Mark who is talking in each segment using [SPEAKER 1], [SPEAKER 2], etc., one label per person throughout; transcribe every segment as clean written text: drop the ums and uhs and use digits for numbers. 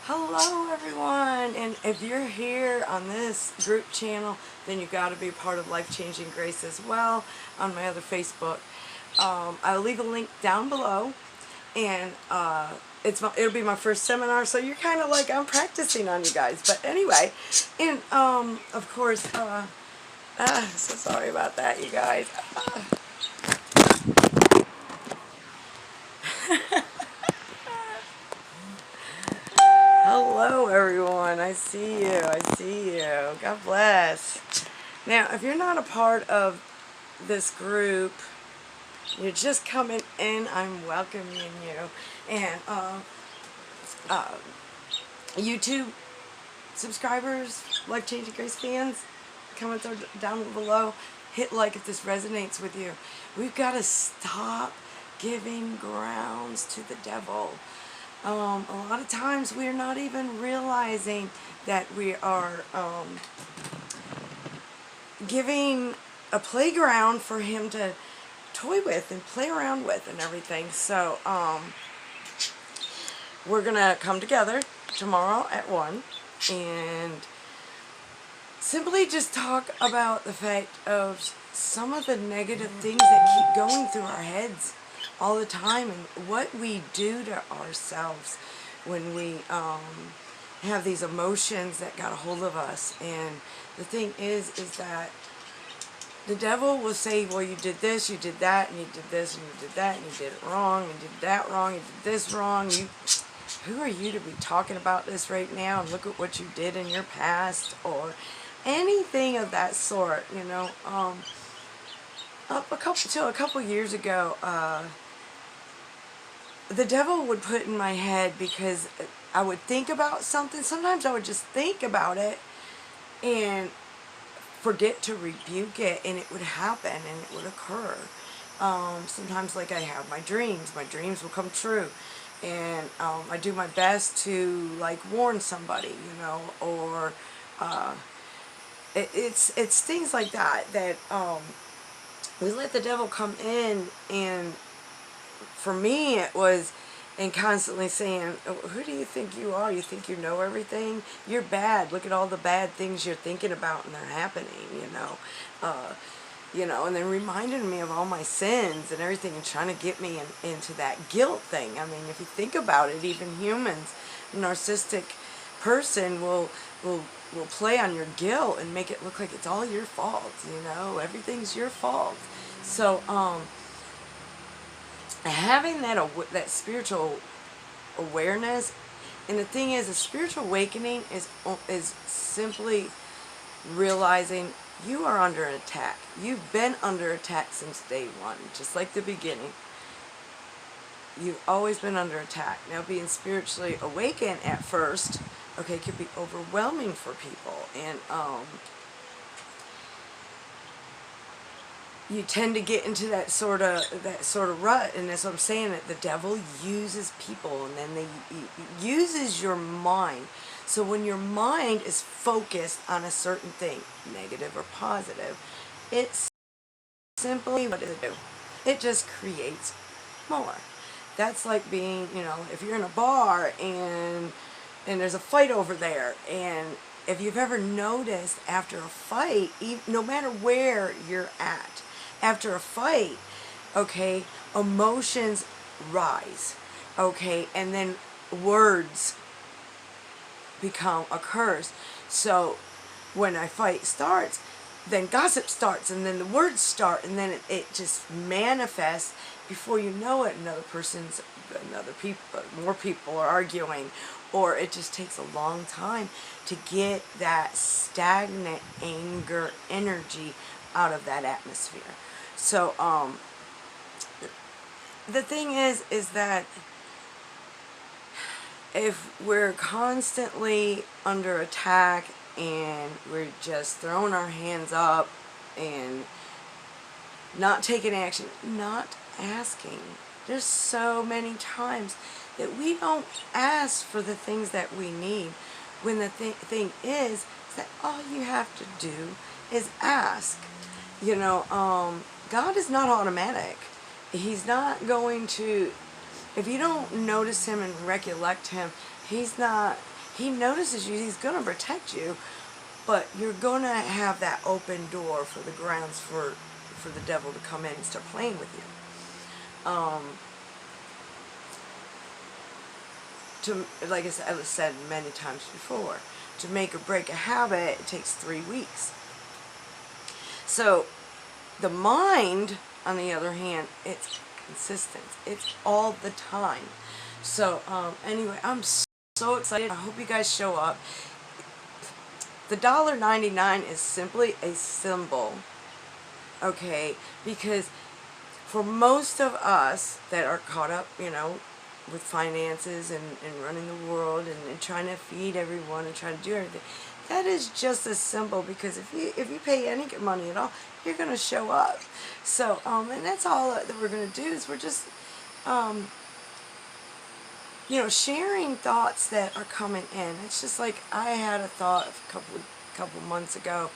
[SPEAKER 1] Hello everyone, and if you're here on this group channel, then you got to be a part of Life Changing Grace as well on my other Facebook. I'll leave a link down below, and it'll be my first seminar, so you're kind of like I'm practicing on you guys. But anyway, and of course, so sorry about that, you guys. Hello everyone, I see you, God bless. Now, if you're not a part of this group, you're just coming in, I'm welcoming you. And uh, YouTube subscribers, Life Changing Grace fans, comments are down below. Hit like if this resonates with you. We've got to stop giving grounds to the devil. A lot of times we're not even realizing that we are giving a playground for him to toy with and play around with and everything. So we're gonna come together tomorrow at 1 and simply just talk about the fact of some of the negative things that keep going through our heads all the time, and what we do to ourselves when we have these emotions that got a hold of us. And the thing is that the devil will say, well, you did this, you did that, and you did this, and you did that, and you did it wrong, and you did that wrong, you did this wrong. Who are you to be talking about this right now? And look at what you did in your past, or anything of that sort, you know. A couple years ago, the devil would put in my head, because I would think about something. Sometimes I would just think about it and forget to rebuke it, and it would happen and it would occur. Sometimes, like, I have my dreams will come true, and I do my best to, like, warn somebody, you know, or it's things like that we let the devil come in. And for me it was, and constantly saying, who do you think you are? You think you know everything? You're bad. Look at all the bad things you're thinking about, and they're happening, you know, and then reminding me of all my sins and everything, and trying to get me into that guilt thing. I mean, if you think about it, even humans, a narcissistic person will play on your guilt and make it look like it's all your fault, you know, everything's your fault. So having that spiritual awareness, and the thing is, a spiritual awakening is simply realizing you are under attack. You've been under attack since day one, just like the beginning. You've always been under attack. Now, being spiritually awakened at first, okay, could be overwhelming for people, and you tend to get into that sort of rut. And that's what I'm saying, that the devil uses people, and then he uses your mind. So when your mind is focused on a certain thing, negative or positive, it's simply, what does it do? It just creates more. That's like being, you know, if you're in a bar and there's a fight over there, and if you've ever noticed, after a fight, no matter where you're at, after a fight, okay, emotions rise, okay, and then words become a curse. So when a fight starts, then gossip starts, and then the words start, and then it just manifests. Before you know it, more people are arguing, or it just takes a long time to get that stagnant anger energy out of that atmosphere. So the thing is that if we're constantly under attack and we're just throwing our hands up and not taking action, not asking. There's so many times that we don't ask for the things that we need, when the thing is that all you have to do is ask. You know, God is not automatic. He's not going to, if you don't notice him and recollect him, he's not He notices you. He's going to protect you, but you're going to have that open door for the grounds for the devil to come in and start playing with you. Like I said many times before, to make or break a habit, it takes 3 weeks. So the mind, on the other hand, it's consistent. It's all the time. So anyway, I'm so excited. I hope you guys show up. The $1.99 is simply a symbol, okay? Because for most of us that are caught up, with finances and running the world and trying to feed everyone and trying to do everything, that is just a symbol, because if you pay any money at all, you're going to show up. So, and that's all that we're going to do, is we're just, sharing thoughts that are coming in. It's just like I had a thought a couple months ago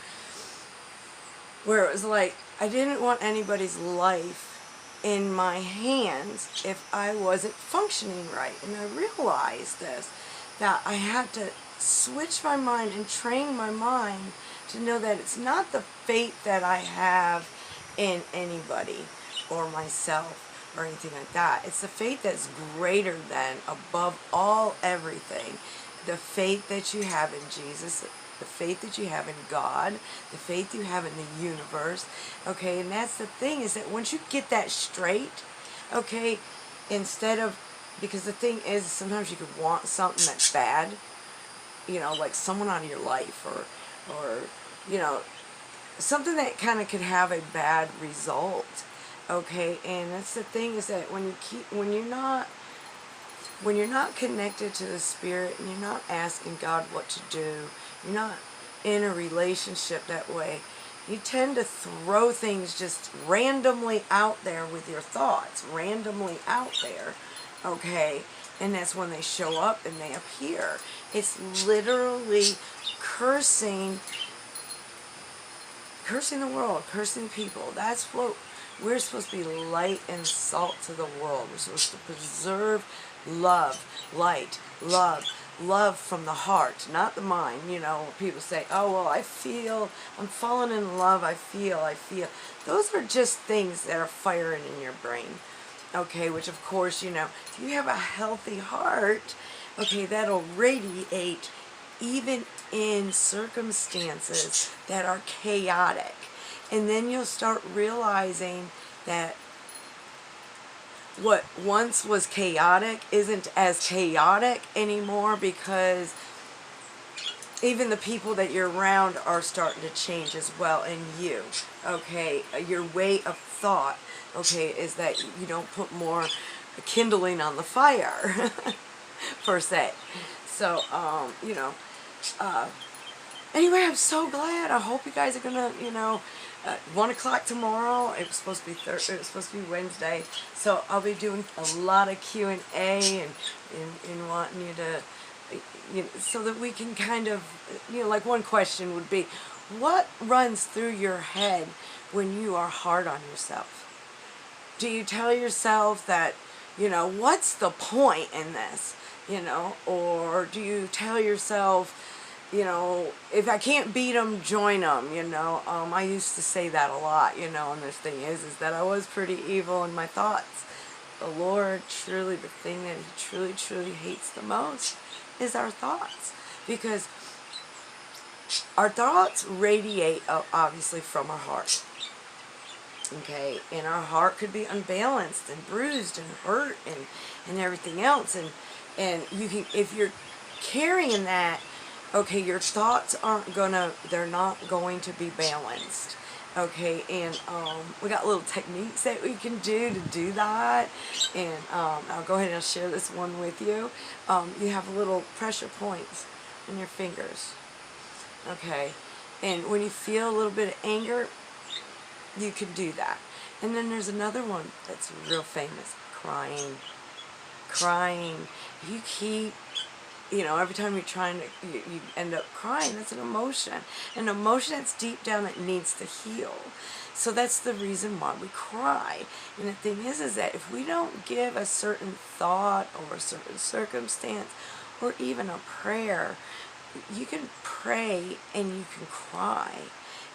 [SPEAKER 1] where it was like, I didn't want anybody's life in my hands if I wasn't functioning right. And I realized that I had to switch my mind and train my mind to know that it's not the faith that I have in anybody or myself or anything like that. It's the faith that's greater than, above all, everything. The faith that you have in Jesus, the faith that you have in God, the faith you have in the universe, okay? And that's the thing, is that once you get that straight, okay, instead of, because the thing is, sometimes you could want something that's bad, like someone out of your life, or something that kind of could have a bad result, okay? And that's the thing, is that when you're not connected to the Spirit, and you're not asking God what to do, you're not in a relationship that way, you tend to throw things just randomly out there with your thoughts, randomly out there, okay? And that's when they show up and they appear. It's literally cursing the world, cursing people. That's what we're supposed to be, light and salt to the world. We're supposed to preserve love, light, love from the heart, not the mind. People say, oh, well, I'm falling in love, I feel. Those are just things that are firing in your brain, okay? Which, of course, if you have a healthy heart, okay, that'll radiate even in circumstances that are chaotic. And then you'll start realizing that what once was chaotic isn't as chaotic anymore, because even the people that you're around are starting to change as well. And you, okay, your way of thought, okay, is that you don't put more kindling on the fire, per se. So, anyway, I'm so glad. I hope you guys are gonna, 1 o'clock tomorrow. It was supposed to be Thursday. It was supposed to be Wednesday. So I'll be doing a lot of Q&A and wanting you to, so that we can kind of, like one question would be, what runs through your head when you are hard on yourself? Do you tell yourself that, what's the point in this? Or do you tell yourself, if I can't beat them, join them, I used to say that a lot, and the thing is that I was pretty evil in my thoughts. The Lord, truly, the thing that He truly, truly hates the most is our thoughts, because our thoughts radiate, obviously, from our heart, okay, and our heart could be unbalanced and bruised and hurt and everything else, and you can, if you're carrying that, okay, your thoughts they're not going to be balanced, okay? And we got little techniques that we can do that, and I'll go ahead and I'll share this one with you. You have little pressure points in your fingers, okay? And when you feel a little bit of anger, you can do that. And then there's another one that's real famous, crying. If you keep, every time you're trying to, you end up crying. That's an emotion that's deep down that needs to heal. So that's the reason why we cry. And the thing is that if we don't give a certain thought or a certain circumstance or even a prayer. You can pray and you can cry,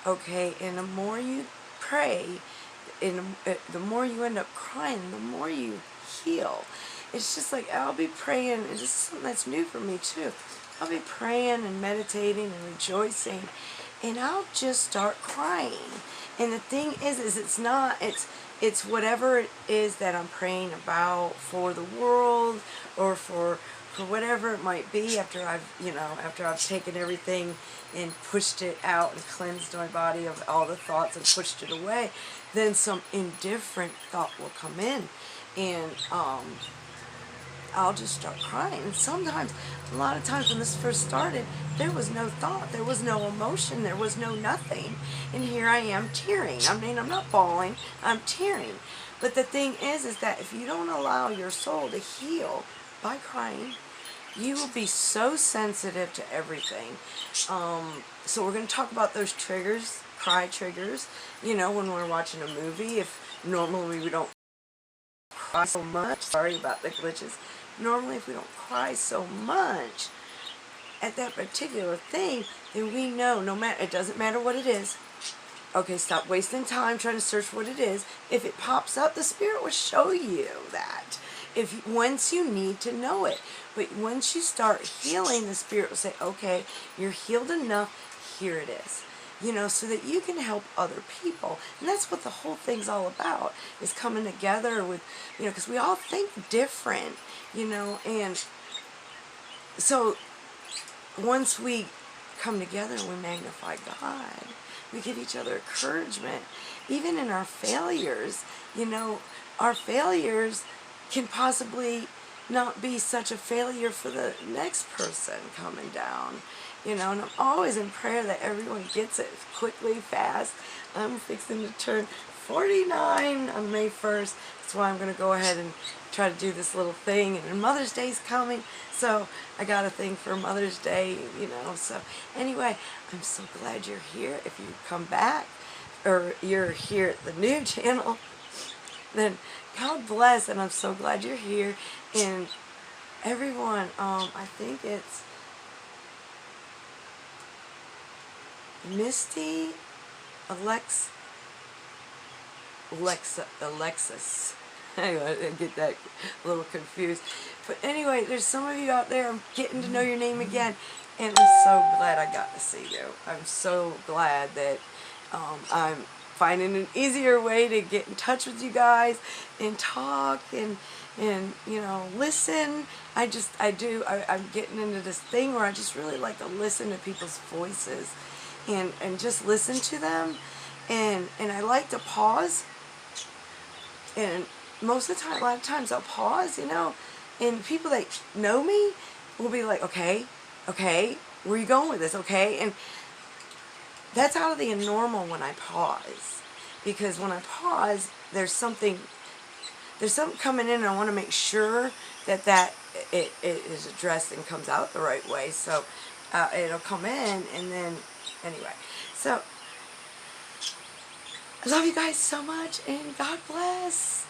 [SPEAKER 1] okay? And the more you pray, and the more you end up crying, the more you heal. It's just like I'll be praying, and this is something that's new for me too. I'll be praying and meditating and rejoicing, and I'll just start crying. And the thing is it's whatever it is that I'm praying about for the world, or for whatever it might be, after I've taken everything and pushed it out and cleansed my body of all the thoughts and pushed it away, then some indifferent thought will come in, and I'll just start crying. And sometimes, a lot of times when this first started, there was no thought, there was no emotion, there was no nothing. And here I am tearing. I mean, I'm not bawling, I'm tearing. But the thing is that if you don't allow your soul to heal by crying, you will be so sensitive to everything. So we're going to talk about those triggers, cry triggers. You know, when we're watching a movie, if normally we don't cry so much, sorry about the glitches, normally if we don't cry so much at that particular thing, then we know, no matter, it doesn't matter what it is. Okay, stop wasting time trying to search what it is. If it pops up, the Spirit will show you that. Once you need to know it. But once you start healing, the Spirit will say, okay, you're healed enough, here it is. You know, so that you can help other people. And that's what the whole thing's all about, is coming together with, you know, because we all think different, you know. And so once we come together and we magnify God, we give each other encouragement, even in our failures. You know, our failures can possibly not be such a failure for the next person coming down. You know, and I'm always in prayer that everyone gets it quickly, fast. I'm fixing to turn 49 on May 1st. That's why I'm going to go ahead and try to do this little thing. And Mother's Day's coming, so I got a thing for Mother's Day, you know. So anyway, I'm so glad you're here. If you come back, or you're here at the new channel, then God bless, and I'm so glad you're here. And everyone, I think it's Misty, Alexis. Anyway, I get that a little confused. But anyway, there's some of you out there, I'm getting to know your name again, and I'm so glad I got to see you. I'm so glad that I'm finding an easier way to get in touch with you guys and talk and you know, listen. I'm getting into this thing where I just really like to listen to people's voices and just listen to them, and I like to pause, and most of the time, a lot of times I'll pause, you know, and people that know me will be like, okay, where are you going with this, okay? And that's out of the normal when I pause, because when I pause, there's something coming in, and I want to make sure that it is addressed and comes out the right way. So it'll come in, and then anyway. So I love you guys so much, and God bless.